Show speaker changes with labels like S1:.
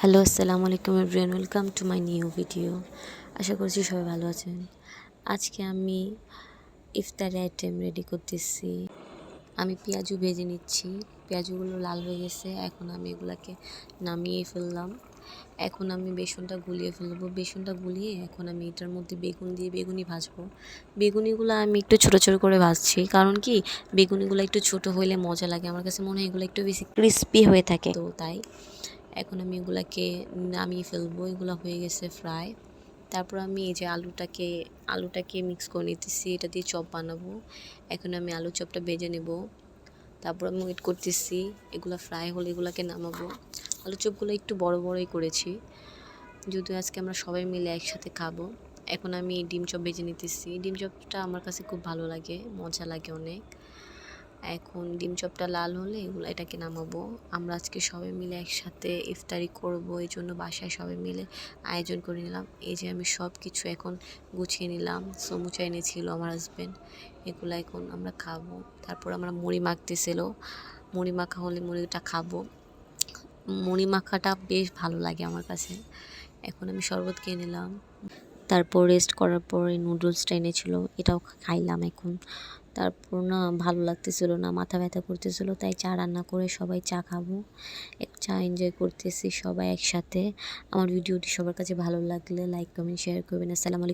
S1: Hello, আসসালামু আলাইকুম everyone, welcome to my new video. আশা করছি সবাই ভালো আছেন। আজকে আমি ইফতারি আইটেম রেডি করতেছি। আমি পেঁয়াজু ভেজে নিচ্ছি। পেঁয়াজুগুলো লাল হয়ে গেছে, এখন আমি এগুলাকে নামিয়ে ফেললাম। এখন আমি বেসনটা গুলিয়ে ফেলবো। বেসনটা গুলিয়ে এখন আমি এটার মধ্যে বেগুন দিয়ে বেগুনি ভাজবো। বেগুনিগুলো আমি একটু ছোটো ছোটো করে ভাজছি, কারণ কি বেগুনিগুলো একটু ছোটো হইলে মজা লাগে। আমার কাছে মনে হয় এগুলো একটু বেশি ক্রিস্পি হয়ে থাকে, তো তাই এখন আমি এগুলাকে নামিয়ে ফেলবো। এগুলো হয়ে গেছে ফ্রাই। তারপর আমি এই যে আলুটাকে মিক্স করে নিতেছি, এটা দিয়ে চপ বানাবো। এখন আমি আলু চপটা ভেজে নেব। তারপর আমি ওয়েট করতেছি এগুলো ফ্রাই হলে এগুলোকে নামাবো। আলু চপগুলো একটু বড় বড়ই করেছি, যদিও আজকে আমরা সবাই মিলে একসাথে খাবো। এখন আমি ডিম চপ ভেজে নিতেছি। ডিম চপটা আমার কাছে খুব ভালো লাগে, মজা লাগে অনেক। এখন ডিম চপটা লাল হলে এটাকে নামাবো। আমরা আজকে সবাই মিলে একসাথে ইফতারি করব, এই জন্য বাসায় সবাই মিলে আয়োজন করে নিলাম। এই যে আমি সব কিছু এখন গুছিয়ে নিলাম। সমুচা এনেছিল আমার হাজব্যান্ড, এগুলো এখন আমরা খাবো। তারপর আমরা মুড়ি মাখতেছিল, মুড়ি মাখা হলে মুড়িটা খাবো। মুড়ি মাখাটা বেশ ভালো লাগে আমার কাছে। এখন আমি শরবত খেয়ে নিলাম। তারপর রেস্ট করার পরে নুডলসটা এনেছিল, এটাও খাইলাম এখন। তারপর না ভালো লাগতেছিল না, মাথা ব্যথা করতেছিল, তাই চা রান্না করে সবাই চা খাবো। চা এনজয় করতেছি সবাই একসাথে। আমার ভিডিওটি সবার কাছে ভালো লাগলে লাইক কমেন্ট শেয়ার করবেন। আসসালামু আলাইকুম।